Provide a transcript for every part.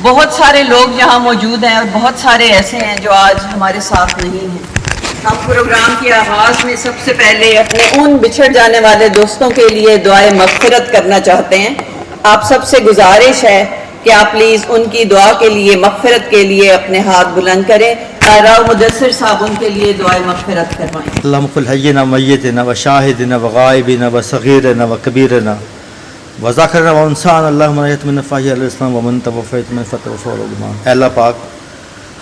بہت سارے لوگ یہاں موجود ہیں اور بہت سارے ایسے ہیں جو آج ہمارے ساتھ نہیں ہیں۔ ہم پروگرام کے آغاز میں سب سے پہلے اپنے ان بچھڑ جانے والے دوستوں کے لیے دعائے مغفرت کرنا چاہتے ہیں۔ آپ سب سے گزارش ہے کہ آپ پلیز ان کی دعا کے لیے، مغفرت کے لیے اپنے ہاتھ بلند کریں۔ راؤ مدثر صاحب ان کے لیے دعائے مغفرت کروائیں۔ اللہم اغفر حینا ومیتنا وشاہدنا وغائبنا وصغیرنا وکبیرنا وذاکرنا وانسانا، اللہم رحمت من نفاہی علیہ السلام ومن توفیت من فتح الایمان۔ اے اللہ پاک،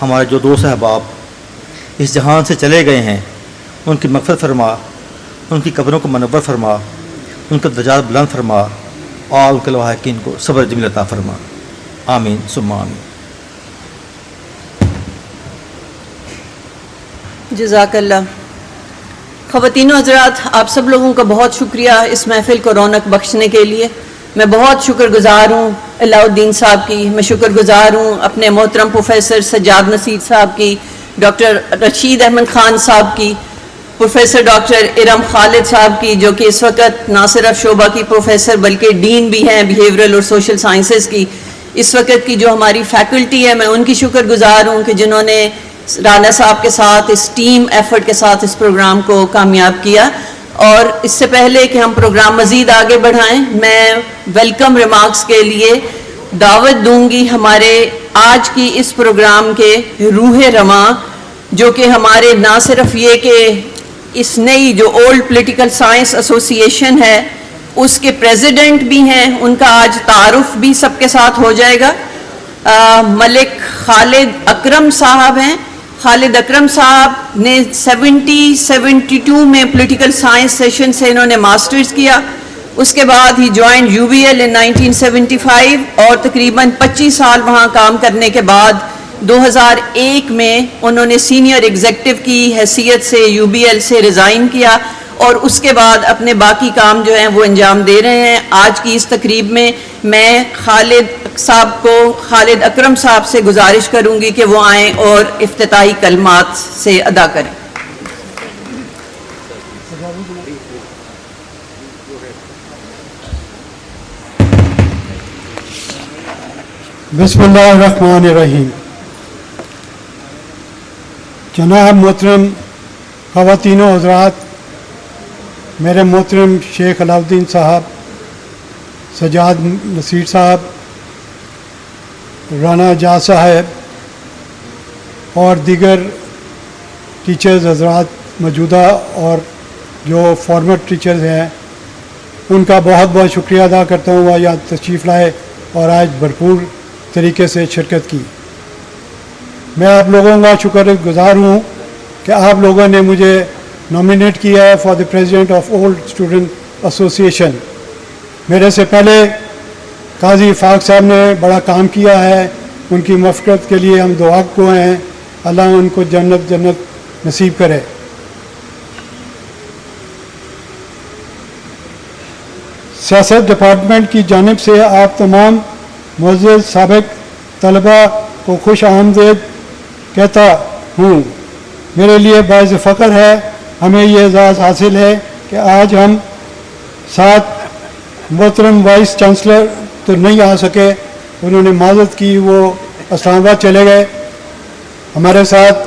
ہمارے جو دوست احباب اس جہان سے چلے گئے ہیں ان کی مغفرت فرما، ان کی قبروں کو منور فرما، ان کے درجات بلند فرما اور ان کے لواحقین کو صبر جمیل عطا فرما، آمین ثم آمین۔ جزاک اللہ۔ خواتین و حضرات، آپ سب لوگوں کا بہت شکریہ اس محفل کو رونق بخشنے کے لیے۔ میں بہت شکر گزار ہوں علاء الدین صاحب کی، میں شکر گزار ہوں اپنے محترم پروفیسر سجاد نصیر صاحب کی، ڈاکٹر رشید احمد خان صاحب کی، پروفیسر ڈاکٹر ارم خالد صاحب کی، جو کہ اس وقت نہ صرف شعبہ کی پروفیسر بلکہ ڈین بھی ہیں بیہیورل اور سوشل سائنسز کی۔ اس وقت کی جو ہماری فیکلٹی ہے، میں ان کی شکر گزار ہوں کہ جنہوں نے رانا صاحب کے ساتھ اس ٹیم ایفرٹ کے ساتھ اس پروگرام کو کامیاب کیا۔ اور اس سے پہلے کہ ہم پروگرام مزید آگے بڑھائیں، میں ویلکم ریمارکس کے لیے دعوت دوں گی ہمارے آج کی اس پروگرام کے روح رواں، جو کہ ہمارے نہ صرف یہ کہ اس نئی جو اولڈ پولیٹیکل سائنس ایسوسی ایشن ہے اس کے پریزیڈنٹ بھی ہیں، ان کا آج تعارف بھی سب کے ساتھ ہو جائے گا۔ ملک خالد اکرم صاحب ہیں۔ خالد اکرم صاحب نے 72 میں پولیٹیکل سائنس سیشن سے انہوں نے ماسٹرز کیا، اس کے بعد ہی جوائنڈ UBL in 1975 اور تقریباً 25 سال وہاں کام کرنے کے بعد 2001 میں انہوں نے سینئر ایگزیکٹو کی حیثیت سے UBL سے ریزائن کیا اور اس کے بعد اپنے باقی کام جو ہیں وہ انجام دے رہے ہیں۔ آج کی اس تقریب میں میں خالد اکرم صاحب سے گزارش کروں گی کہ وہ آئیں اور افتتاحی کلمات سے ادا کریں۔ بسم اللہ الرحمن الرحیم۔ جناب محترم خواتین و حضرات، میرے محترم شیخ علاء الدین صاحب، سجاد نصیر صاحب، رانا اعجاز صاحب اور دیگر ٹیچرز حضرات موجودہ اور جو فارمر ٹیچرز ہیں، ان کا بہت بہت شکریہ ادا کرتا ہوں وہ یہاں تشریف لائے اور آج بھرپور طریقے سے شرکت کی۔ میں آپ لوگوں کا شکر گزار ہوں کہ آپ لوگوں نے مجھے نامینیٹ کیا ہے for the president of old student ایسوسی ایشن۔ میرے سے پہلے قاضی افاق صاحب نے بڑا کام کیا ہے، ان کی مغفرت کے لیے ہم دعا گو ہیں، اللہ ان کو جنت نصیب کرے۔ سیاست ڈپارٹمنٹ کی جانب سے آپ تمام معزز سابق طلباء کو خوش آمدید کہتا ہوں۔ میرے لیے باعث فخر ہے، ہمیں یہ اعزاز حاصل ہے کہ آج ہم ساتھ محترم وائس چانسلر تو نہیں آ سکے، انہوں نے معذرت کی، وہ اسلام آباد چلے گئے۔ ہمارے ساتھ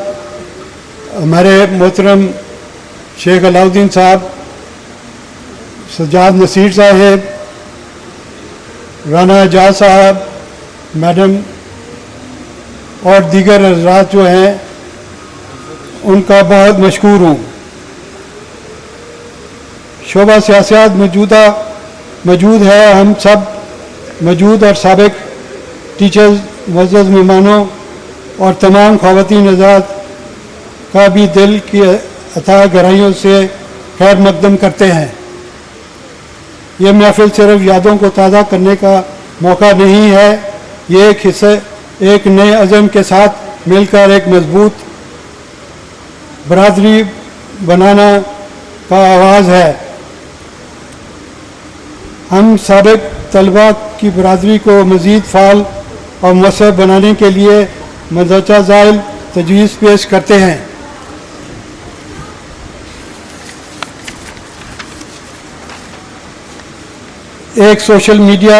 ہمارے محترم شیخ علاء الدین صاحب، سجاد نصیر صاحب، رانا اعجاز صاحب، میڈم اور دیگر حضرات جو ہیں ان کا بہت مشکور ہوں۔ شعبہ سیاست موجود ہے، ہم سب موجود اور سابق ٹیچرز، معزز مہمانوں اور تمام خواتین حضرات کا بھی دل کی عطا گہرائیوں سے خیر مقدم کرتے ہیں۔ یہ محفل صرف یادوں کو تازہ کرنے کا موقع نہیں ہے، یہ ایک نئے عزم کے ساتھ مل کر ایک مضبوط برادری بنانا کا آغاز ہے۔ ہم سابق طلباء کی برادری کو مزید فعال اور مؤثر بنانے کے لیے مندرجہ ذیل تجویز پیش کرتے ہیں۔ ایک social media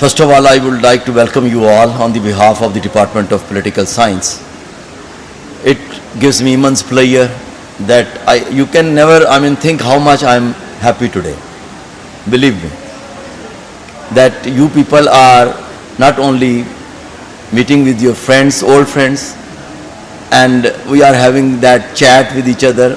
First of all, I would like to welcome you all on the behalf of the Department of Political Science. It gives me immense pleasure that you can never, think how much I am happy today. Believe me, that you people are not only meeting with your friends, old friends, and we are having that chat with each other.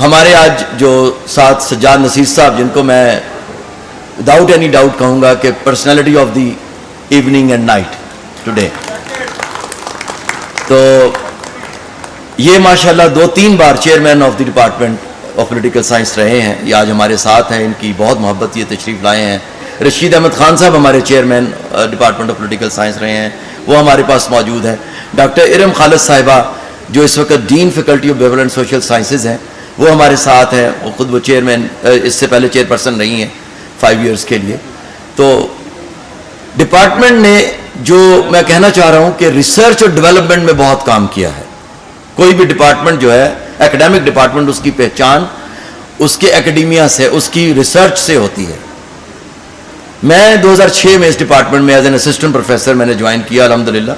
ہمارے آج جو ساتھ سجاد نصیر صاحب، جن کو میں without any doubt کہوں گا کہ personality of the evening and night today, تو یہ ماشاءاللہ 2-3 بار chairman of the department of political science رہے ہیں. یہ آج ہمارے ساتھ ہیں، ان کی بہت محبت، یہ تشریف لائے ہیں. رشید احمد خان صاحب ہمارے chairman department of political science رہے ہیں، وہ ہمارے پاس موجود ہیں. ڈاکٹر ارم خالد صاحبہ جو اس وقت dean faculty of behavioural and social sciences ہیں، وہ ہمارے ساتھ ہیں. وہ خود وہ چیئرمین، اس سے پہلے چیئر پرسن رہی ہیں 5 ایئرس کے لیے. تو ڈپارٹمنٹ نے جو میں کہنا چاہ رہا ہوں کہ ریسرچ اور ڈیولپمنٹ میں بہت کام کیا ہے. کوئی بھی ڈپارٹمنٹ جو ہے ایکڈیمک ڈپارٹمنٹ، اس کی پہچان اس کے ایکڈیمیا سے، اس کی ریسرچ سے ہوتی ہے. میں 2006 میں اس ڈپارٹمنٹ میں ایز این اسسٹنٹ پروفیسر میں نے جوائن کیا الحمدللہ.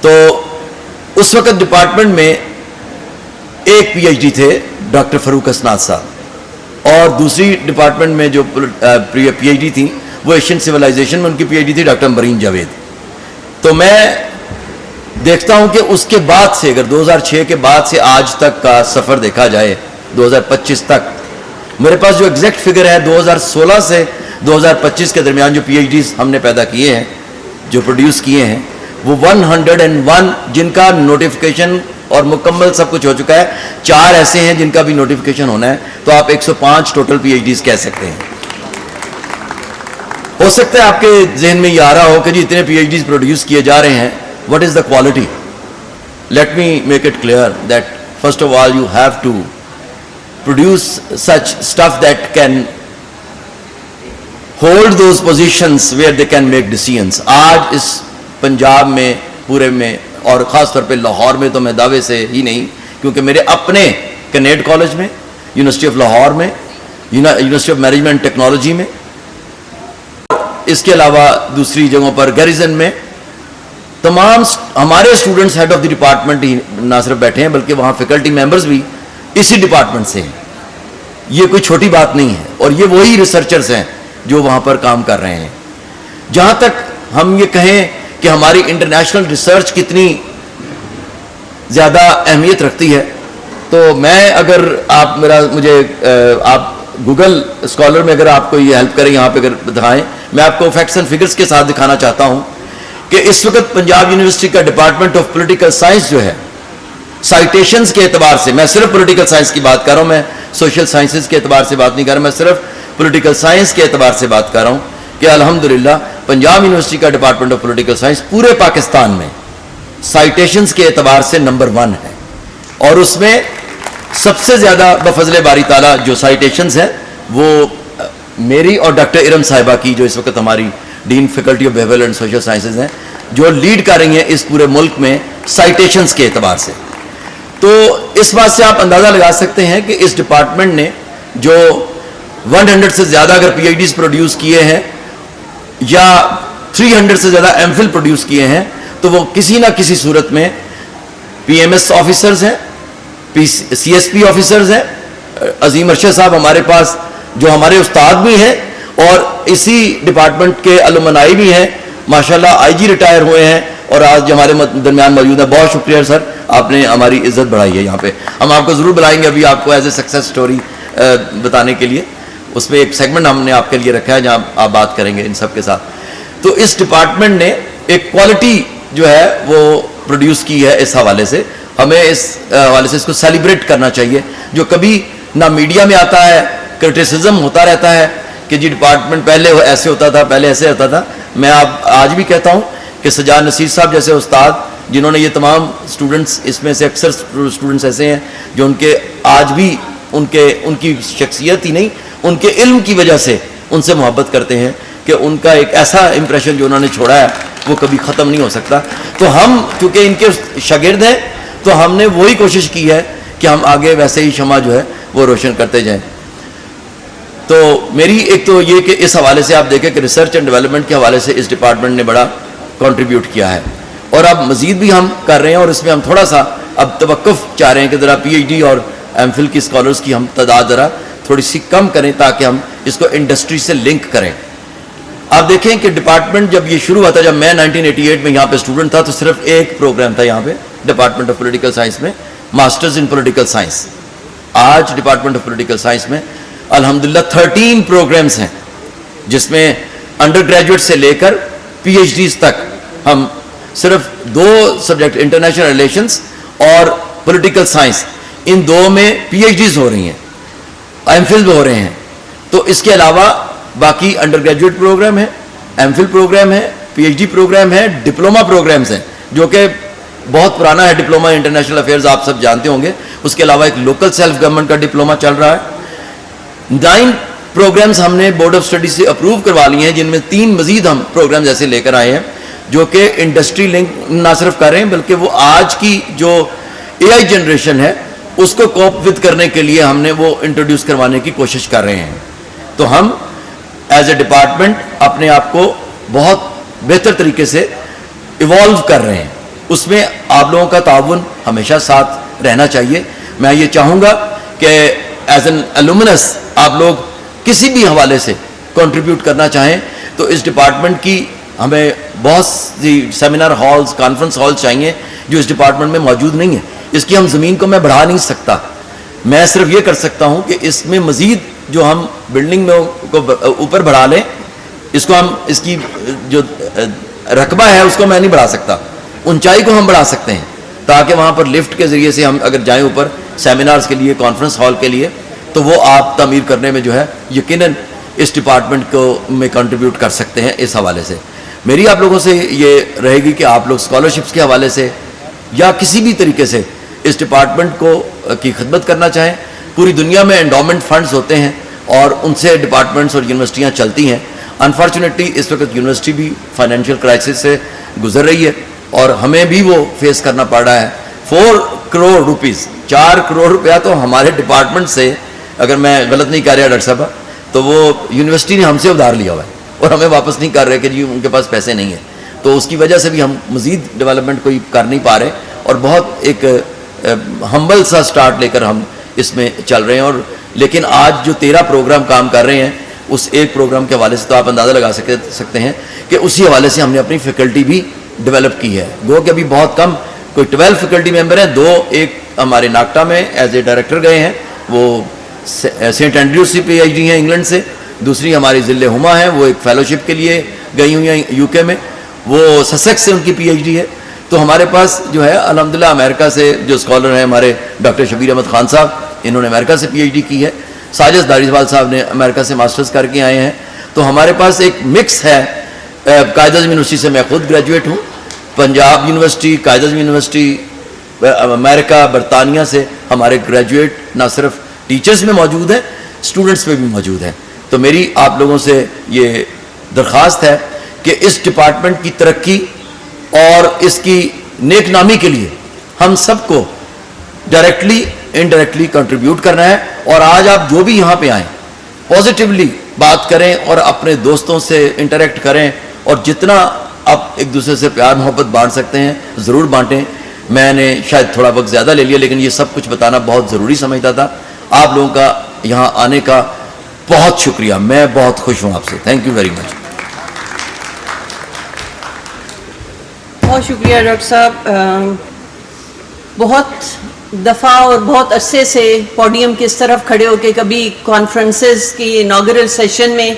تو اس وقت ڈپارٹمنٹ میں ایک پی ایچ ڈی تھے ڈاکٹر فاروق اسناد صاحب، اور دوسری ڈپارٹمنٹ میں جو پی ایچ ڈی تھی وہ ایشین سویلائزیشن میں ان کی پی ایچ ڈی تھی ڈاکٹر مرین جاوید. تو میں دیکھتا ہوں کہ اس کے بعد سے، اگر 2006 کے بعد سے آج تک کا سفر دیکھا جائے 2025 تک، میرے پاس جو ایگزیکٹ فگر ہے 2016 سے 2025 کے درمیان جو پی ایچ ڈیز ہم نے پیدا کیے ہیں، جو پروڈیوس کیے ہیں، وہ 101 جن کا نوٹیفیکیشن اور مکمل سب کچھ ہو چکا ہے. 4 ایسے ہیں جن کا بھی نوٹیفیکیشن ہونا ہے. تو آپ 105 ٹوٹل پی ایچ ڈیز کہہ سکتے ہیں. ہو سکتا ہے آپ کے ذہن میں یہ آ رہا ہو کہ جی اتنے پی ایچ ڈیز پروڈیوس کیے جا رہے ہیں، what is the quality? Let me make it clear that first of all you have to produce such stuff that can hold those positions where they can make decisions. آج اس پنجاب میں پورے میں اور خاص طور پہ لاہور میں تو میں دعوے سے ہی نہیں، کیونکہ میرے اپنے کنیڈ کالج میں، یونیورسٹی آف لاہور میں، یونیورسٹی آف مینجمنٹ ٹیکنالوجی میں، اس کے علاوہ دوسری جگہوں پر گیریزن میں، تمام ہمارے students head of the department ہی نہ صرف بیٹھے ہیں بلکہ وہاں فیکلٹی ممبرز بھی اسی ڈپارٹمنٹ سے ہیں. یہ کوئی چھوٹی بات نہیں ہے، اور یہ وہی ریسرچرز ہیں جو وہاں پر کام کر رہے ہیں. جہاں تک ہم یہ کہیں کہ ہماری انٹرنیشنل ریسرچ کتنی زیادہ اہمیت رکھتی ہے، تو میں اگر آپ آپ گوگل اسکالر میں اگر آپ کو یہ ہیلپ کریں، یہاں پہ اگر دکھائیں، میں آپ کو فیکٹس اینڈ فگرز کے ساتھ دکھانا چاہتا ہوں کہ اس وقت پنجاب یونیورسٹی کا ڈپارٹمنٹ آف پولیٹیکل سائنس جو ہے، سائٹیشنز کے اعتبار سے، میں صرف پولیٹیکل سائنس کی بات کر رہا ہوں، میں سوشل سائنسز کے اعتبار سے بات نہیں کر رہا، میں صرف پولیٹیکل سائنس کے اعتبار سے بات کر رہا ہوں کہ الحمدللہ پنجاب یونیورسٹی کا ڈپارٹمنٹ آف پولیٹیکل سائنس پورے پاکستان میں سائٹیشنز کے اعتبار سے نمبر 1 ہے. اور اس میں سب سے زیادہ بفضل باری تعالیٰ جو سائٹیشنز ہیں وہ میری اور ڈاکٹر ارم صاحبہ کی، جو اس وقت ہماری dean faculty of behavioural and social sciences ہیں، جو لیڈ کر رہی ہیں اس پورے ملک میں سائٹیشنز کے اعتبار سے. تو اس بات سے آپ اندازہ لگا سکتے ہیں کہ اس ڈپارٹمنٹ نے جو 100 سے زیادہ اگر پی ایچ ڈیز پروڈیوس کیے ہیں یا 300 سے زیادہ ایم فل پروڈیوس کیے ہیں، تو وہ کسی نہ کسی صورت میں پی ایم ایس آفیسرز ہیں، سی ایس پی آفیسرز ہیں. عظیم ارشد صاحب ہمارے پاس جو ہمارے استاد بھی ہیں اور اسی ڈپارٹمنٹ کے الومنائی بھی ہیں، ماشاءاللہ آئی جی ریٹائر ہوئے ہیں اور آج ہمارے درمیان موجود ہیں. بہت شکریہ سر، آپ نے ہماری عزت بڑھائی ہے. یہاں پہ ہم آپ کو ضرور بلائیں گے ابھی آپ کو ایز اے سکسیس سٹوری بتانے کے لیے. اس میں ایک سیگمنٹ ہم نے آپ کے لیے رکھا ہے جہاں آپ بات کریں گے ان سب کے ساتھ. تو اس ڈپارٹمنٹ نے ایک کوالٹی جو ہے وہ پروڈیوس کی ہے. اس حوالے سے ہمیں اس حوالے سے اس کو سیلیبریٹ کرنا چاہیے. جو کبھی نہ میڈیا میں آتا ہے، کرٹیسزم ہوتا رہتا ہے کہ جی ڈپارٹمنٹ پہلے ایسے ہوتا تھا، پہلے ایسے ہوتا تھا. میں آج بھی کہتا ہوں کہ سجاد نصیر صاحب جیسے استاد جنہوں نے یہ تمام اسٹوڈنٹس، اس میں سے اکثر اسٹوڈنٹس ایسے ہیں جو ان کے آج بھی ان کی شخصیت ہی نہیں، ان کے علم کی وجہ سے ان سے محبت کرتے ہیں کہ ان کا ایک ایسا امپریشن جو انہوں نے چھوڑا ہے وہ کبھی ختم نہیں ہو سکتا. تو ہم چونکہ ان کے شاگرد ہیں تو ہم نے وہی کوشش کی ہے کہ ہم آگے ویسے ہی شمع جو ہے وہ روشن کرتے جائیں. تو میری ایک تو یہ کہ اس حوالے سے آپ دیکھیں کہ ریسرچ اینڈ ڈیولپمنٹ کے حوالے سے اس ڈپارٹمنٹ نے بڑا کنٹریبیوٹ کیا ہے، اور اب مزید بھی ہم کر رہے ہیں. اور اس میں ہم تھوڑا سا اب توقف چاہ رہے ہیں کہ ذرا پی ایچ ڈی اور ایم فل کی اسکالرس کی ہم تعداد ذرا تھوڑی سی کم کریں تاکہ ہم اس کو انڈسٹری سے لنک کریں. آپ دیکھیں کہ ڈپارٹمنٹ جب یہ شروع ہوا تھا، جب میں 1988 میں یہاں پہ اسٹوڈنٹ تھا، تو صرف ایک پروگرام تھا یہاں پہ ڈپارٹمنٹ آف پولیٹیکل سائنس میں، ماسٹرز ان پولیٹیکل سائنس. آج ڈپارٹمنٹ آف پولیٹیکل سائنس میں الحمدللہ 13 پروگرامز ہیں جس میں انڈر گریجویٹ سے لے کر پی ایچ ڈیز تک ہم صرف 2 سبجیکٹ انٹرنیشنل ریلیشنز اور پولیٹیکل سائنس ان 2 میں پی ایچ ڈیز ہو رہی ہیں, ایم فل ہو رہے ہیں. تو اس کے علاوہ باقی انڈر گریجویٹ پروگرام ہے, ایم فل پروگرام ہے, پی ایچ ڈی پروگرام ہے, ڈپلوما پروگرامز ہیں جو کہ بہت پرانا ہے. ڈپلوما انٹرنیشنل افیئرز آپ سب جانتے ہوں گے. اس کے علاوہ ایک لوکل سیلف گورنمنٹ کا ڈپلوما چل رہا ہے. 9 پروگرامز ہم نے بورڈ آف اسٹڈیز سے اپروو کروا لیے ہیں, جن میں 3 مزید ہم پروگرامز ایسے لے کر آئے ہیں جو کہ انڈسٹری لنک نہ صرف کر رہے ہیں بلکہ وہ آج کی جو اے آئی جنریشن ہے اس کو کوپ وتھ کرنے کے لیے ہم نے وہ انٹروڈیوس کروانے کی کوشش کر رہے ہیں. تو ہم ایز اے ڈپارٹمنٹ اپنے آپ کو بہت بہتر طریقے سے ایوالو کر رہے ہیں. اس میں آپ لوگوں کا تعاون ہمیشہ ساتھ رہنا چاہیے. میں یہ چاہوں گا کہ ایز این الومنس آپ لوگ کسی بھی حوالے سے کنٹریبیوٹ کرنا چاہیں تو اس ڈپارٹمنٹ کی ہمیں بہت سی سیمینار ہالز, کانفرنس ہالز چاہیے جو اس ڈپارٹمنٹ میں موجود نہیں ہیں. اس کی ہم زمین کو میں بڑھا نہیں سکتا, میں صرف یہ کر سکتا ہوں کہ اس میں مزید جو ہم بلڈنگ میں کو اوپر بڑھا لیں, اس کو ہم اس کی جو رقبہ ہے اس کو میں نہیں بڑھا سکتا, اونچائی کو ہم بڑھا سکتے ہیں تاکہ وہاں پر لفٹ کے ذریعے سے ہم اگر جائیں اوپر سیمینارز کے لیے, کانفرنس ہال کے لیے, تو وہ آپ تعمیر کرنے میں جو ہے یقیناً اس ڈپارٹمنٹ کو میں کنٹریبیوٹ کر سکتے ہیں. اس حوالے سے میری آپ لوگوں سے یہ رہے گی کہ آپ لوگ اسکالرشپس کے حوالے سے یا کسی بھی طریقے سے اس ڈپارٹمنٹ کو کی خدمت کرنا چاہیں. پوری دنیا میں انڈومنٹ فنڈز ہوتے ہیں اور ان سے ڈپارٹمنٹس اور یونیورسٹیاں چلتی ہیں. انفارچونیٹلی اس وقت یونیورسٹی بھی فائنینشیل کرائسس سے گزر رہی ہے اور ہمیں بھی وہ فیس کرنا پڑ رہا ہے. 4 کروڑ روپیز 4 کروڑ روپیہ تو ہمارے ڈپارٹمنٹ سے, اگر میں غلط نہیں کہہ رہا ڈاکٹر صاحب, تو وہ یونیورسٹی نے ہم سے ادھار لیا ہوا ہے اور ہمیں واپس نہیں کر رہے کہ جی ان کے پاس پیسے نہیں ہیں. تو اس کی وجہ سے بھی ہم مزید ڈیولپمنٹ کوئی کر نہیں پا رہے اور بہت ایک ہمبل سا سٹارٹ لے کر ہم اس میں چل رہے ہیں. اور لیکن آج جو 13 پروگرام کام کر رہے ہیں اس ایک پروگرام کے حوالے سے تو آپ اندازہ لگا سکتے ہیں کہ اسی حوالے سے ہم نے اپنی فیکلٹی بھی ڈیولپ کی ہے. گو کہ ابھی بہت کم, کوئی 12 فیکلٹی ممبر ہیں, 2 ایک ہمارے ناکٹا میں ایز اے ڈائریکٹر گئے ہیں, وہ سینٹ اینڈریوز سے پی ایچ ڈی ہیں انگلینڈ سے. دوسری ہماری ضلع ہما ہیں, وہ ایک فیلوشپ کے لیے گئی ہوئی ہیں یو کے میں, وہ سسیکس سے ان کی پی ایچ ڈی ہے. تو ہمارے پاس جو ہے الحمدللہ امریکہ سے جو اسکالر ہیں ہمارے ڈاکٹر شبیر احمد خان صاحب, انہوں نے امریکہ سے پی ایچ ڈی کی ہے. ساجد داریزوال صاحب نے امریکہ سے ماسٹرز کر کے آئے ہیں. تو ہمارے پاس ایک مکس ہے. قائد اعظم یونیورسٹی سے میں خود گریجویٹ ہوں, پنجاب یونیورسٹی, قائد اعظم یونیورسٹی, امریکہ, برطانیہ سے ہمارے گریجویٹ نہ صرف ٹیچرز میں موجود ہیں, اسٹوڈنٹس میں بھی موجود ہیں. تو میری آپ لوگوں سے یہ درخواست ہے کہ اس ڈپارٹمنٹ کی ترقی اور اس کی نیک نامی کے لیے ہم سب کو ڈائریکٹلی انڈائریکٹلی کنٹریبیوٹ کرنا ہے. اور آج آپ جو بھی یہاں پہ آئیں پازیٹیولی بات کریں اور اپنے دوستوں سے انٹریکٹ کریں اور جتنا آپ ایک دوسرے سے پیار محبت بانٹ سکتے ہیں ضرور بانٹیں. میں نے شاید تھوڑا وقت زیادہ لے لیا لیکن یہ سب کچھ بتانا بہت ضروری سمجھتا تھا. آپ لوگوں کا یہاں آنے کا بہت شکریہ, میں بہت خوش ہوں آپ سے. Thank you very much. بہت شکریہ ڈاکٹر صاحب. بہت دفعہ اور بہت عرصے سے پوڈیم کی اس طرف کھڑے ہو کے کبھی کانفرنسز کی اناگرل سیشن میں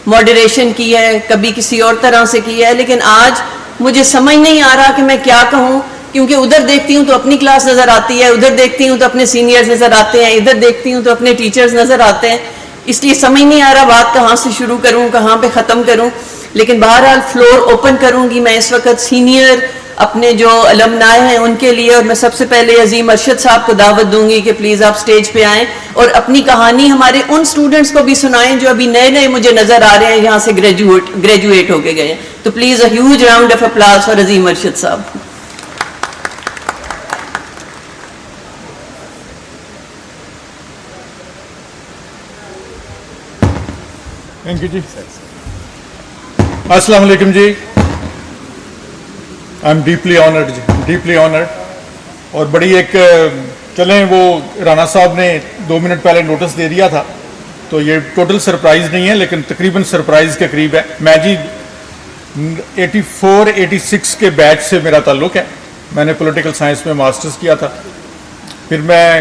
ماڈریشن کی ہے, کبھی کسی اور طرح سے کی ہے, لیکن آج مجھے سمجھ نہیں آ رہا کہ میں کیا کہوں, کیونکہ ادھر دیکھتی ہوں تو اپنی کلاس نظر آتی ہے, ادھر دیکھتی ہوں تو اپنے سینئرز نظر آتے ہیں, ادھر دیکھتی ہوں تو اپنے ٹیچرز نظر آتے ہیں. اس لیے سمجھ نہیں آ رہا بات کہاں سے شروع کروں, کہاں پہ ختم کروں. لیکن بہرحال فلور اوپن کروں گی میں اس وقت سینئر اپنے جو المنائے ہیں ان کے لیے. اور میں سب سے پہلے عظیم ارشد صاحب کو دعوت دوں گی کہ پلیز آپ سٹیج پہ آئیں اور اپنی کہانی ہمارے ان سٹوڈنٹس کو بھی سنائیں جو ابھی نئے نئے مجھے نظر آ رہے ہیں یہاں سے گریجویٹ ہو کے گئے ہیں. تو please a huge round of applause for Azeem Arshad صاحب. تھینک یو جی. السلام علیکم جی. آئی ایم ڈیپلی آنرڈ اور بڑی ایک چلیں وہ رانا صاحب نے 2 منٹ پہلے نوٹس دے دیا تھا تو یہ ٹوٹل سرپرائز نہیں ہے لیکن تقریباً سرپرائز کے قریب ہے. میں جی 84-86 کے بیچ سے میرا تعلق ہے. میں نے پولیٹیکل سائنس میں ماسٹرز کیا تھا, پھر میں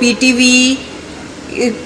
PTV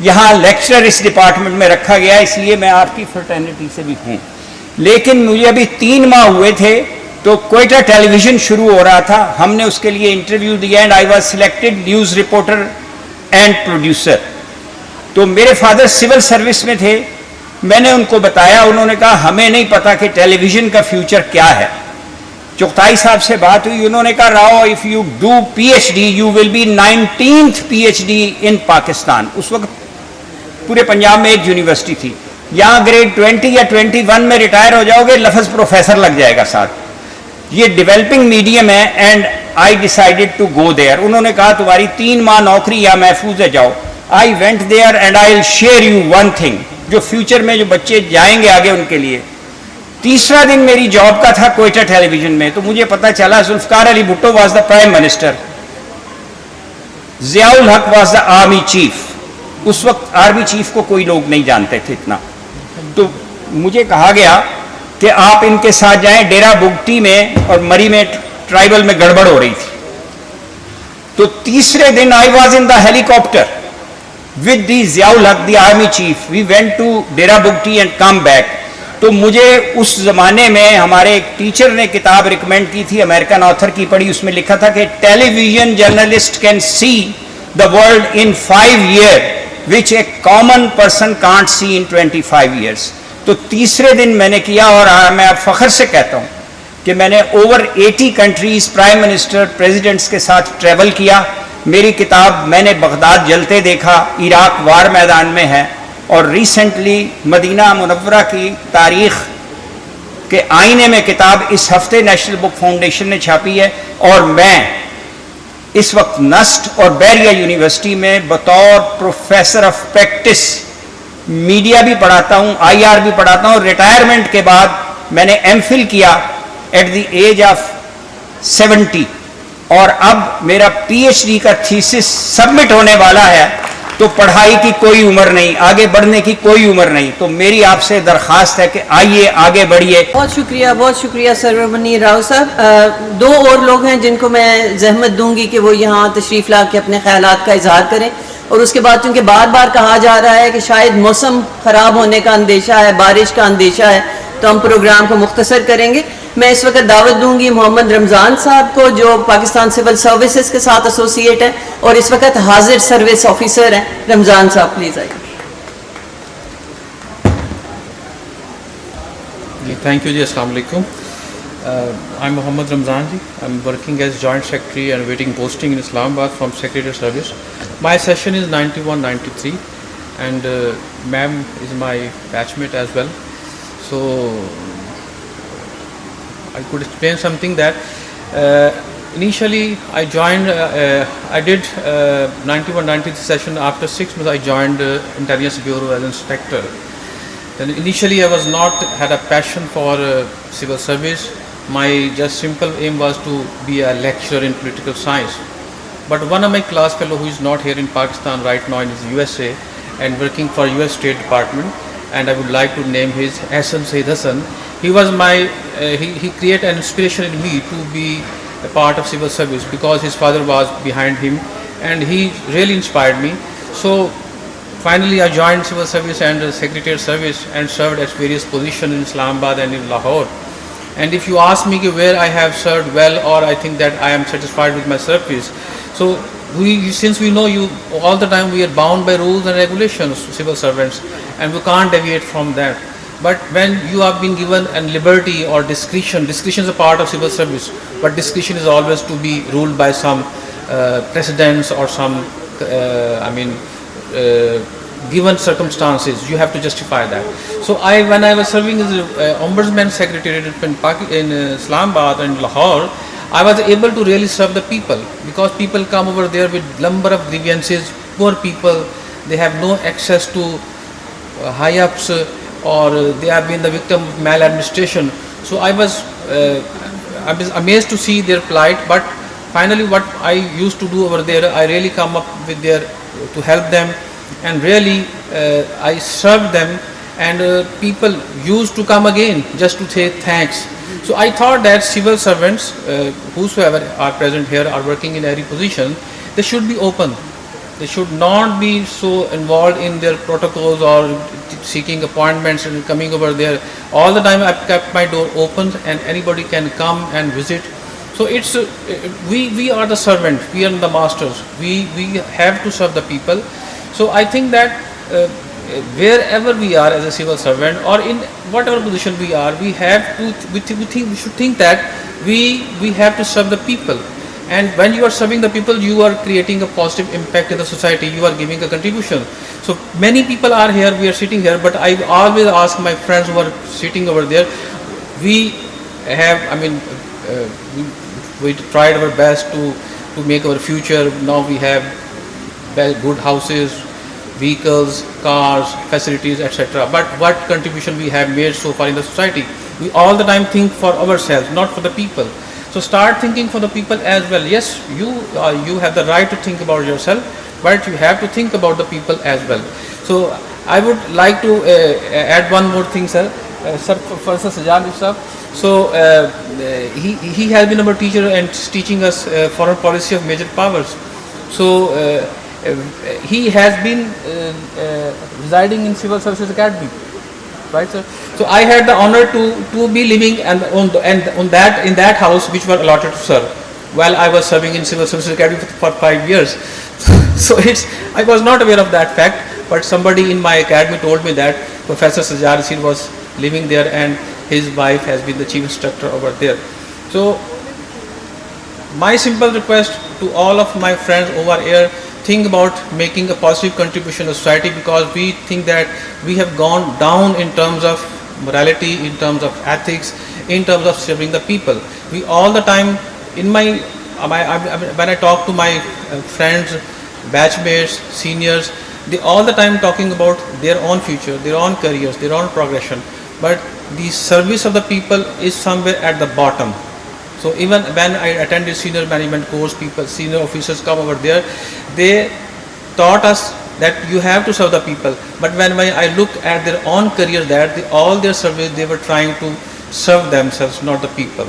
یہاں لیکچرر اس ڈپارٹمنٹ میں رکھا گیا, اس لیے میں آپ کی فرٹرنیٹی سے بھی ہوں. لیکن مجھے ابھی 3 ماہ ہوئے تھے تو کوئٹہ ٹیلی ویژن شروع ہو رہا تھا, ہم نے اس کے لیے انٹرویو دیا and I was selected news reporter and producer. تو میرے فادر سول سروس میں تھے, میں نے ان کو بتایا, انہوں نے کہا ہمیں نہیں پتا کہ ٹیلی ویژن کا فیوچر کیا ہے. چغتائی صاحب سے بات ہوئی, انہوں نے کہا Rao if you do P H D you will be 19th PhD in Pakistan. اس وقت پورے پنجاب میں ایک یونیورسٹی تھی, یہاں گریڈ 20 یا 21 میں ریٹائر ہو جاؤ گے, لفظ پروفیسر لگ جائے گا ساتھ. یہ ڈیولپنگ میڈیم ہے and I decided to go there. انہوں نے کہا تمہاری 3 ماہ نوکری یا محفوظ ہے, جاؤ. I went there and I will share you one thing, جو فیوچر میں جو بچے جائیں گے آگے ان کے لیے. تیسرا دن میری جاب کا تھا کوئٹہ ٹیلی ویژن میں, تو مجھے پتا چلا Zulfiqar Ali Bhutto was the prime minister, Zia ul-Haq was the army chief. اس وقت آرمی چیف کو کوئی لوگ نہیں جانتے تھے اتنا. تو مجھے کہا گیا کہ آپ ان کے ساتھ جائیں, ڈیرا بگٹی میں اور مری میں ٹرائبل میں گڑبڑ ہو رہی تھی. تو تیسرے دن I was in the helicopter with the Zia ul-Haq the army chief, we went to Dera Bugti and come back. تو مجھے اس زمانے میں ہمارے ایک ٹیچر نے کتاب ریکمینڈ کی تھی, امریکن آتھر کی پڑھی, اس میں لکھا تھا کہ television journalist can see the world in 5 years which a common person can't see in 25 years. تو تیسرے دن میں نے کیا, اور میں اب فخر سے کہتا ہوں کہ میں نے over 80 countries prime minister presidents کے ساتھ ٹریول کیا. میری کتاب میں نے بغداد جلتے دیکھا, عراق وار میدان میں ہے, اور ریسنٹلی مدینہ منورہ کی تاریخ کے آئینے میں کتاب اس ہفتے نیشنل بک فاؤنڈیشن نے چھاپی ہے. اور میں اس وقت نسٹ اور بیریا یونیورسٹی میں بطور پروفیسر آف پریکٹس میڈیا بھی پڑھاتا ہوں, IR بھی پڑھاتا ہوں. ریٹائرمنٹ کے بعد میں نے MPhil کیا ایٹ دی ایج آف 70, اور اب میرا PhD کا تھیسس سبمٹ ہونے والا ہے. تو پڑھائی کی کوئی عمر نہیں, آگے بڑھنے کی کوئی عمر نہیں. تو میری آپ سے درخواست ہے کہ آئیے آگے بڑھیے. بہت شکریہ سرورمنی راؤ صاحب. 2 اور لوگ ہیں جن کو میں زحمت دوں گی کہ وہ یہاں تشریف لا کے اپنے خیالات کا اظہار کریں. اور اس کے بعد چونکہ بار بار کہا جا رہا ہے کہ شاید موسم خراب ہونے کا اندیشہ ہے, بارش کا اندیشہ ہے, تو ہم پروگرام کو مختصر کریں گے. میں اس وقت دعوت دوں گی محمد رمضان صاحب کو, جو پاکستان سول سروسز کے ساتھ ایسوسیٹ ہیں اور اس وقت حاضر سروس آفیسر ہیں. رمضان صاحب پلیز آئیے. Thank you ji, Assalamu alaikum. I'm Mohammad Ramzan ji. I'm working as Joint Secretary and awaiting posting in Islamabad from Secretariat Service. My session is 91-93 and ma'am is my batchmate as well. So I could explain something that initially I joined, I did 91-93 session. After 6 months I joined Intelligence Bureau as inspector. Then initially I was not had a passion for civil service. My just simple aim was to be a lecturer in political science. But one of my class fellow who is not here in Pakistan right now in the USA and working for US State Department, and I would like to name his Hassan Said Hassan. He was my he created an inspiration in me to be a part of civil service because his father was behind him and he really inspired me. So finally I joined civil service and secretariat service and served at various positions in Islamabad and in Lahore. And if you ask me where I have served well or I think that I am satisfied with my service, so since we know you all the time, we are bound by rules and regulations, civil servants, and we can't deviate from that. But when you have been given a liberty or discretion is a part of civil service, but discretion is always to be ruled by some precedents or some given circumstances. You have to justify that. So when I was serving as Ombudsman Secretariat in Islamabad and Lahore, I was able to really serve the people because people come over there with number of grievances. Poor people, they have no access to high ups or they have been the victim of maladministration. So I was amazed to see their plight. But finally, what I used to do over there, I really come up with to help them, and really I served them, and people used to come again just to say thanks. So I thought that civil servants, whosoever are present here, are working in every position, they should be open. They should not be so involved in their protocols or seeking appointments and coming over there. All the time I've kept my door open and anybody can come and visit. So it's we are the servant, we are the masters. We have to serve the people. So I think that wherever we are as a civil servant or in whatever position we are, we should think that we have to serve the people. And when you are serving the people, you are creating a positive impact in the society, you are giving a contribution. So many people are here, we are sitting here, but I always ask my friends who are sitting over there, we tried our best to make our future. Now we have good houses, vehicles, cars, facilities, etc. But what contribution we have made so far in the society? We all the time think for ourselves, not for the people. So start thinking for the people as well. Yes, you have the right to think about yourself, but you have to think about the people as well. So I would like to add one more thing, sir. Sir, Professor Sajjad Yusuf. So he has been our teacher and teaching us foreign policy of major powers. So he has been residing in Civil Services Academy, right, sir? So I had the honor to be living in that house which were allotted to sir while I was serving in Civil Services Academy for 5 years. So I was not aware of that fact, but somebody in my academy told me that Professor Sajjad Yusuf was living there and his wife has been the chief instructor over there. So my simple request to all of my friends over here, think about making a positive contribution to society, because we think that we have gone down in terms of morality, in terms of ethics, in terms of serving the people. We all the time, when I talk to my friends, batchmates, seniors, they all the time talking about their own future, their own careers, their own progression. But the service of the people is somewhere at the bottom. So even when I attended senior management course, senior officers come over there, they taught us that you have to serve the people. But when I look at their own careers, that all their service, they were trying to serve themselves, not the people.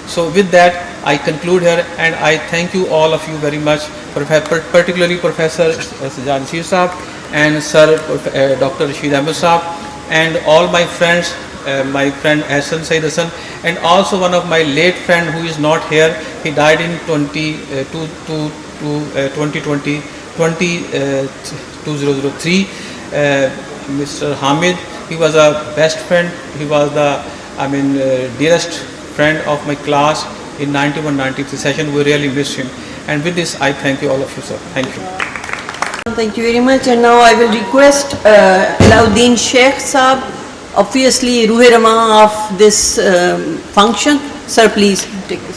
So with that, I conclude here, and I thank you all of you very much, particularly Professor Sajjad Yusuf and Sir Dr. Rashid Ahmed Saab, and all my friends, my friend Hassan Said Hassan, and also one of my late friend who is not here. He died in 2003. Mr. Hamid. He was a best friend. He was the dearest friend of my class in 91-93 session. We really miss him. And with this, I thank you all of you, sir. Thank you. Thank you very much. And now I will request Alauddin Sheikh Saab, obviously Ruhe Rama of this function. Sir, please take this.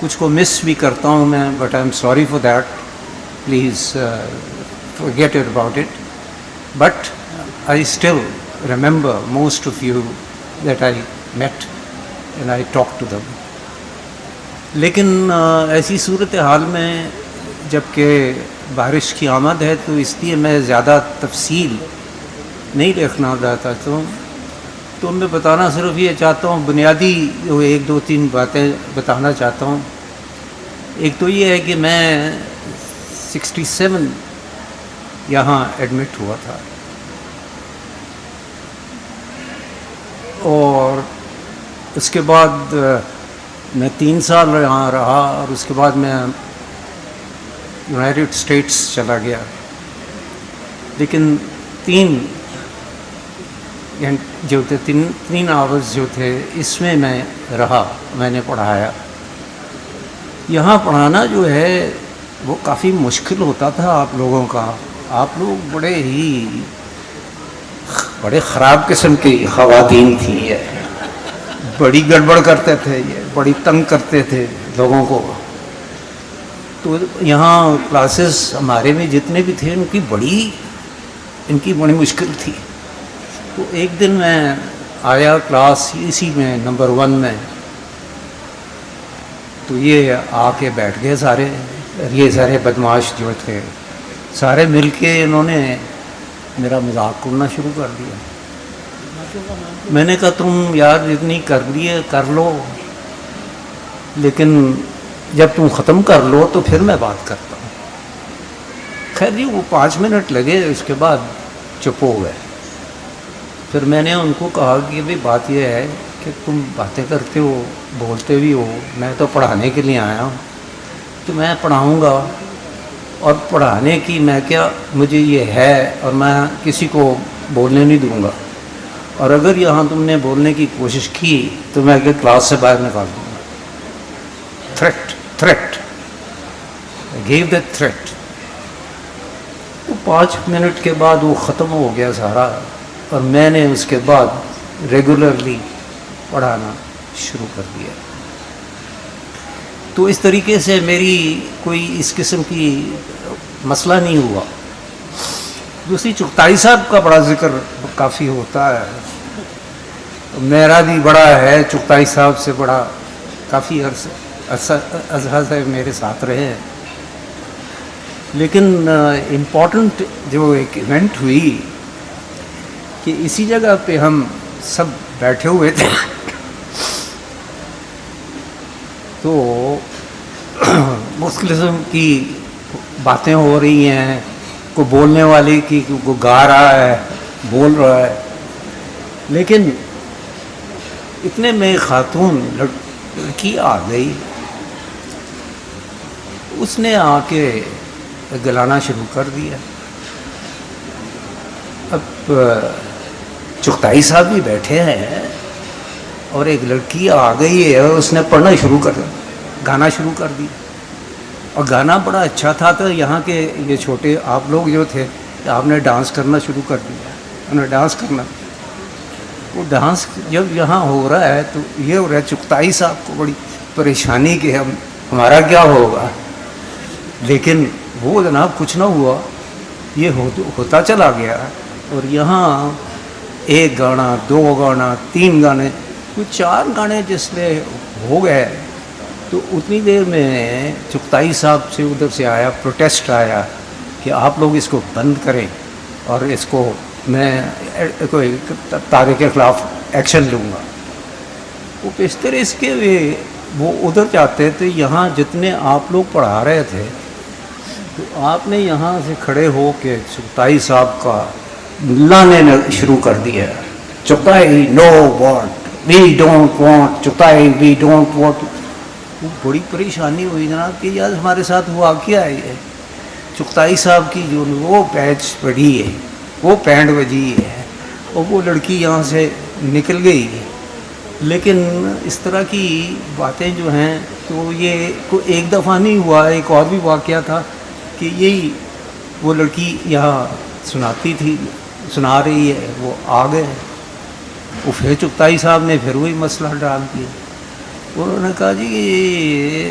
کچھ کو مس بھی کرتا ہوں میں, but I am sorry for that, please forget it about it. But I still remember most of you that I met and I talked to them. لیکن ایسی صورتحال میں جب کہ بارش کی آمد ہے تو اس لیے میں زیادہ تفصیل نہیں لکھنا چاہتا ہوں, تو میں بتانا صرف یہ چاہتا ہوں, بنیادی جو 1-2-3 باتیں بتانا چاہتا ہوں. ایک تو یہ ہے کہ میں 67 یہاں ایڈمٹ ہوا تھا, اور اس کے بعد میں 3 سال یہاں رہا, اور اس کے بعد میں یونائٹڈ اسٹیٹس چلا گیا. لیکن 3 جو تھے 3 آورز جو تھے اس میں رہا, میں نے پڑھایا. یہاں پڑھانا جو ہے وہ کافی مشکل ہوتا تھا آپ لوگوں کا. آپ لوگ بڑے خراب قسم کی خواتین تھیں, یہ بڑی گڑبڑ کرتے تھے, یہ بڑی تنگ کرتے تھے لوگوں کو. تو یہاں کلاسز ہمارے میں جتنے بھی تھے ان کی بڑی مشکل تھی. تو ایک دن میں آیا کلاس اسی میں نمبر 1 میں, تو یہ آ کے بیٹھ گئے سارے, یہ سارے بدماش جو تھے سارے مل کے انہوں نے میرا مذاق کرنا شروع کر دیا. میں نے کہا تم یار جتنی کر لیے کر لو, لیکن جب تم ختم کر لو تو پھر میں بات کرتا ہوں. خیر جی وہ 5 منٹ لگے, اس کے بعد چپ ہو گئے. پھر میں نے ان کو کہا کہ بھائی بات یہ ہے کہ تم باتیں کرتے ہو, بولتے بھی ہو, میں تو پڑھانے کے لیے آیا ہوں, تو میں پڑھاؤں گا, اور پڑھانے کی میں کیا مجھے یہ ہے, اور میں کسی کو بولنے نہیں دوں گا, اور اگر یہاں تم نے بولنے کی کوشش کی تو میں کہ کلاس سے باہر نکال دوں گا. Threat give the threat. وہ 5 منٹ کے بعد وہ ختم ہو گیا سارا, اور میں نے اس کے بعد ریگولرلی پڑھانا شروع کر دیا. تو اس طریقے سے میری کوئی اس قسم کی مسئلہ نہیں ہوا. دوسری چغتائی صاحب کا بڑا ذکر کافی ہوتا ہے, میرا بھی بڑا ہے, چغتائی صاحب سے بڑا کافی عرصہ سے میرے ساتھ رہے ہیں. لیکن امپورٹنٹ جو ایک ایونٹ ہوئی کہ اسی جگہ پہ ہم سب بیٹھے ہوئے تھے, تو مختلف قسم کی باتیں ہو رہی ہیں, کوئی بولنے والی کی کوئی گا رہا ہے, بول رہا ہے. لیکن اتنے میں خاتون لڑکی آ گئی, اس نے آ کے گلانا شروع کر دیا. اب چغتائی صاحب بھی بیٹھے ہیں اور ایک لڑکی آ گئی ہے اور اس نے پڑھنا شروع گانا شروع کر دی. اور گانا بڑا اچھا تھا. تو یہاں کے یہ چھوٹے آپ لوگ جو تھے, آپ نے ڈانس کرنا شروع کر دیا. انہوں نے ڈانس کرنا, وہ ڈانس جب یہاں ہو رہا ہے تو یہ ہو رہا ہے چغتائی صاحب کو بڑی پریشانی کہ ہمارا کیا ہوگا. لیکن وہ جناب کچھ نہ ہوا, یہ ہوتا چلا گیا. اور یہاں 1 گانا 2 گانا 3 گانے, کچھ 4 گانے جس میں ہو گئے. تو اتنی دیر میں چغتائی صاحب سے ادھر سے آیا, پروٹیسٹ آیا کہ آپ لوگ اس کو بند کریں, اور اس کو میں کوئی تارے کے خلاف ایکشن لوں گا. وہ پیشتر اس کے وہ ادھر جاتے تھے. یہاں جتنے آپ لوگ پڑھا رہے تھے, تو آپ نے یہاں سے کھڑے ہو کے چغتائی صاحب کا لانے شروع کر دیا. Chughtai no want, we don't want, Chughtai we don't want. وہ بڑی پریشانی ہوئی جناب کہ یار ہمارے ساتھ ہوا کیا ہے. یہ چغتائی صاحب کی جو وہ پیچ پڑی ہے, وہ پینٹ بجی ہے, اور وہ لڑکی یہاں سے نکل گئی. لیکن اس طرح کی باتیں جو ہیں تو یہ کوئی ایک دفعہ نہیں ہوا. ایک اور بھی واقعہ تھا کہ یہی وہ لڑکی یہاں سناتی تھی, سنا رہی ہے, وہ آ گئے. وہ پھر چغتائی صاحب نے پھر وہی مسئلہ ڈال دیا. انہوں نے کہا جی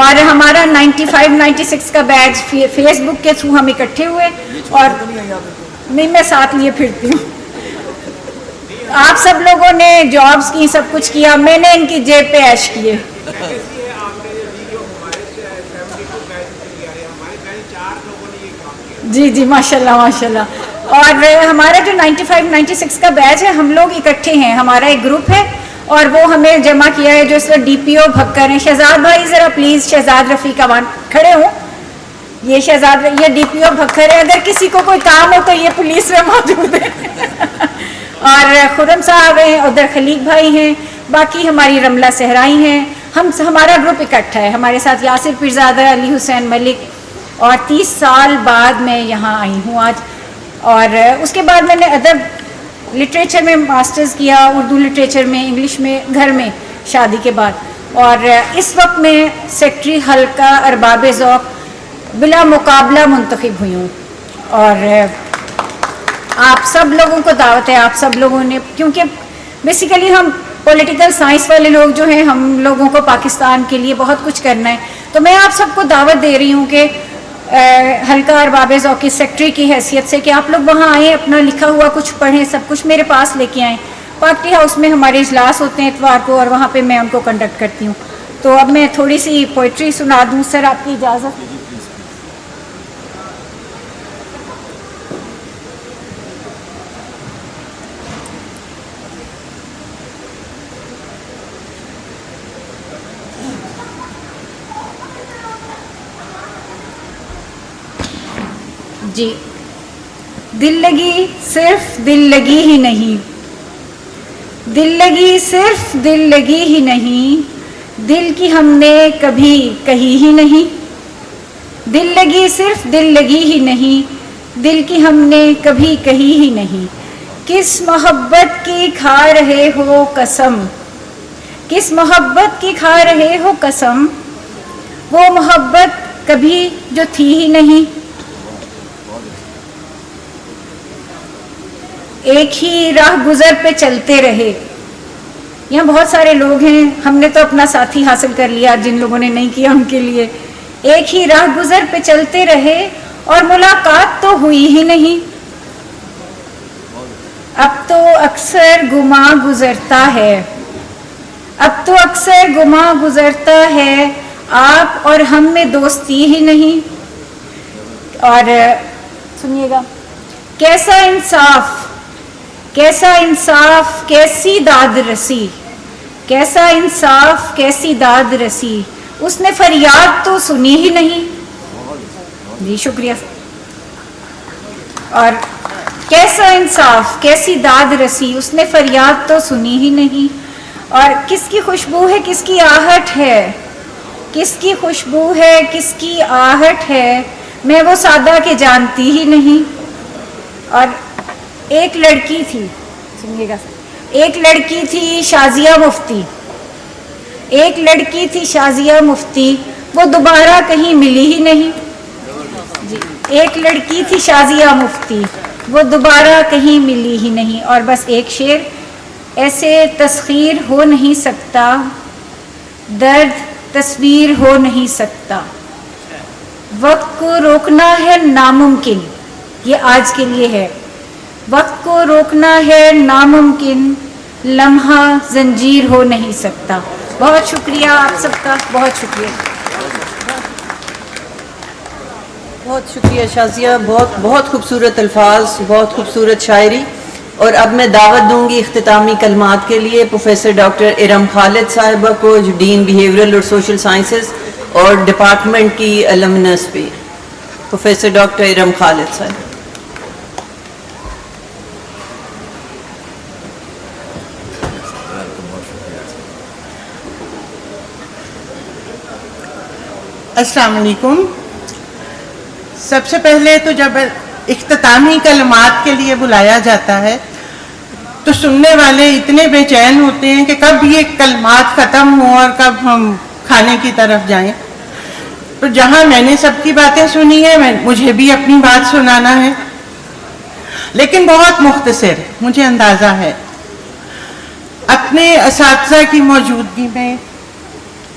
اور ہمارا 95-96 کا بیچ فیس بک کے تھرو ہم اکٹھے ہوئے اور نہیں میں ساتھ لیے پھرتی ہوں. آپ سب لوگوں نے جابس کی سب کچھ کیا, میں نے ان کی جیب پہ عیش کیے. جی جی ماشاء اللہ ماشاء اللہ. اور ہمارا جو 95-96 کا بیچ ہے ہم لوگ اکٹھے ہیں, ہمارا ایک گروپ ہے اور وہ ہمیں جمع کیا ہے جو اس وقت ڈی پی او بھکر ہیں. شہزاد بھائی ذرا پلیز, شہزاد رفیق اوان کھڑے ہوں. یہ شہزاد, یہ ڈی پی او بھکر ہے, اگر کسی کو کوئی کام ہو تو یہ پولیس میں موجود ہے. اور خرم صاحب ہیں, ادھر خلیق بھائی ہیں, باقی ہماری رملہ صحرائی ہیں. ہمارا گروپ اکٹھا ہے. ہمارے ساتھ یاسر پیرزادہ, علی حسین ملک, اور 30 سال بعد میں یہاں آئی ہوں آج. اور اس کے بعد میں نے ادب لٹریچر میں ماسٹرز کیا, اردو لٹریچر میں, انگلش میں, گھر میں شادی کے بعد. اور اس وقت میں سیکٹری حلقہ ارباب ذوق بلا مقابلہ منتخب ہوئی ہوں. اور آپ سب لوگوں کو دعوت ہے, آپ سب لوگوں نے, کیونکہ بیسیکلی ہم پولیٹیکل سائنس والے لوگ جو ہیں, ہم لوگوں کو پاکستان کے لیے بہت کچھ کرنا ہے. تو میں آپ سب کو دعوت دے رہی ہوں کہ حلقہ ارباب ذوق کی سیکٹری کی حیثیت سے کہ آپ لوگ وہاں آئیں, اپنا لکھا ہوا کچھ پڑھیں, سب کچھ میرے پاس لے کے آئیں. پارٹی ہاؤس میں ہمارے اجلاس ہوتے ہیں اتوار کو, اور وہاں پہ میں ان کو کنڈکٹ کرتی ہوں. تو اب میں تھوڑی سی پوئٹری سنا دوں. سر آپ کی اجازت؟ جی. دل لگی صرف دل لگی ہی نہیں, دل لگی صرف دل لگی ہی نہیں, دل کی ہم نے کبھی کہی ہی نہیں. دل لگی صرف دل لگی ہی نہیں, دل کی ہم نے کبھی کہی ہی نہیں. کس محبت کی کھا رہے ہو قسم, کس محبت کی کھا رہے ہو قسم, وہ محبت کبھی جو تھی ہی نہیں. ایک ہی راہ گزر پہ چلتے رہے. یہاں بہت سارے لوگ ہیں, ہم نے تو اپنا ساتھی حاصل کر لیا, جن لوگوں نے نہیں کیا ان کے لیے. ایک ہی راہ گزر پہ چلتے رہے اور ملاقات تو ہوئی ہی نہیں. اب تو اکثر گماں گزرتا ہے, اب تو اکثر گماں گزرتا ہے, آپ اور ہم میں دوستی ہی نہیں. اور سنیے گا, کیسا انصاف, کیسا انصاف کیسی داد رسی, کیسا انصاف کیسی داد رسی, اس نے فریاد تو سنی ہی نہیں. جی شکریہ. اور کیسا انصاف کیسی داد رسی, اس نے فریاد تو سنی ہی نہیں. اور کس کی خوشبو ہے کس کی آہٹ ہے, کس کی خوشبو ہے کس کی آہٹ ہے, میں وہ سادہ کے جانتی ہی نہیں. اور ایک لڑکی تھی, سنیے گا, ایک لڑکی تھی شازیہ مفتی, ایک لڑکی تھی شازیہ مفتی, وہ دوبارہ کہیں ملی ہی نہیں. جی, ایک لڑکی تھی شازیہ مفتی, وہ دوبارہ کہیں ملی ہی نہیں. اور بس ایک شعر, ایسے تسخیر ہو نہیں سکتا, درد تصویر ہو نہیں سکتا, وقت کو روکنا ہے ناممکن. یہ آج کے لیے ہے. وقت کو روکنا ہے ناممکن, لمحہ زنجیر ہو نہیں سکتا. بہت شکریہ آپ سب کا, بہت شکریہ. بہت شکریہ شازیہ, بہت بہت خوبصورت الفاظ, بہت خوبصورت شاعری. اور اب میں دعوت دوں گی اختتامی کلمات کے لیے پروفیسر ڈاکٹر ارم خالد صاحبہ کو, جو ڈین بیہیورل اور سوشل سائنسز اور ڈپارٹمنٹ کی المنس بھی. پروفیسر ڈاکٹر ارم خالد صاحب. السلام علیکم. سب سے پہلے تو جب اختتامی کلمات کے لیے بلایا جاتا ہے تو سننے والے اتنے بے چین ہوتے ہیں کہ کب یہ کلمات ختم ہوں اور کب ہم کھانے کی طرف جائیں. تو جہاں میں نے سب کی باتیں سنی ہیں, مجھے بھی اپنی بات سنانا ہے, لیکن بہت مختصر مجھے اندازہ ہے. اپنے اساتذہ کی موجودگی میں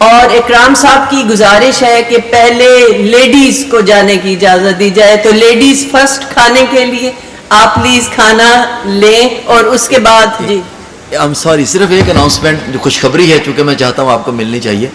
اور اکرام صاحب کی گزارش ہے کہ پہلے لیڈیز کو جانے کی اجازت دی جائے, تو لیڈیز فرسٹ کھانے کے لیے آپ پلیز کھانا لیں اور اس کے بعد جی I'm sorry, صرف ایک اناؤنسمنٹ جو خوشخبری ہے, چونکہ میں چاہتا ہوں آپ کو ملنی چاہیے.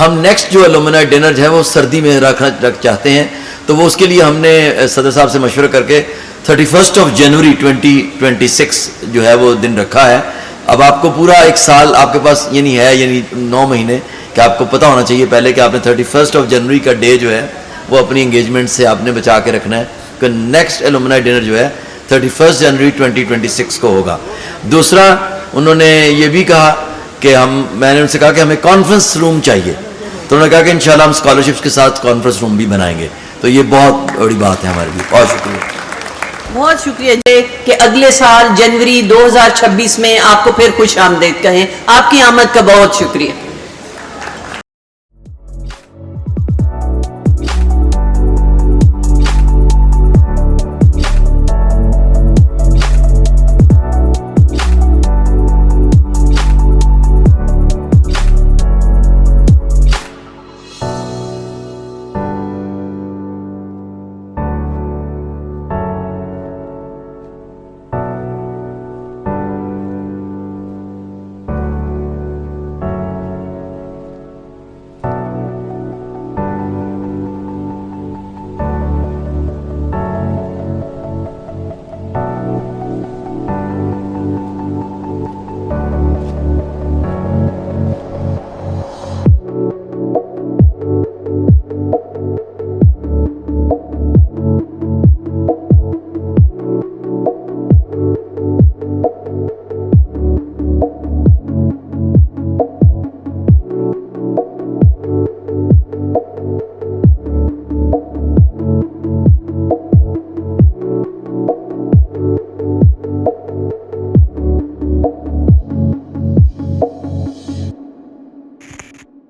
ہم نیکسٹ جو الومنائی ڈنر ہے وہ سردی میں رکھ چاہتے ہیں, تو وہ اس کے لیے ہم نے صدر صاحب سے مشورہ کر کے 31 جنوری 2026 جو ہے وہ دن رکھا ہے. اب آپ کو پورا ایک سال آپ کے پاس یعنی ہے, یعنی 9 مہینے کہ آپ کو پتہ ہونا چاہیے پہلے کہ آپ نے 31 جنوری کا ڈے جو ہے وہ اپنی انگیجمنٹ سے آپ نے بچا کے رکھنا ہے, کہ نیکسٹ الومنائی ڈنر جو ہے 31 جنوری 2026 کو ہوگا. دوسرا انہوں نے یہ بھی کہا کہ میں نے ان سے کہا کہ ہمیں کانفرنس روم چاہیے, تو انہوں نے کہا کہ انشاءاللہ ہم اسکالرشپس کے ساتھ کانفرنس روم بھی بنائیں گے. تو یہ بہت بڑی بات ہے ہمارے لیے. بہت شکریہ. بہت شکریہ کہ اگلے سال جنوری 2026 میں آپ کو پھر خوش آمدید کہیں. آپ کی آمد کا بہت شکریہ.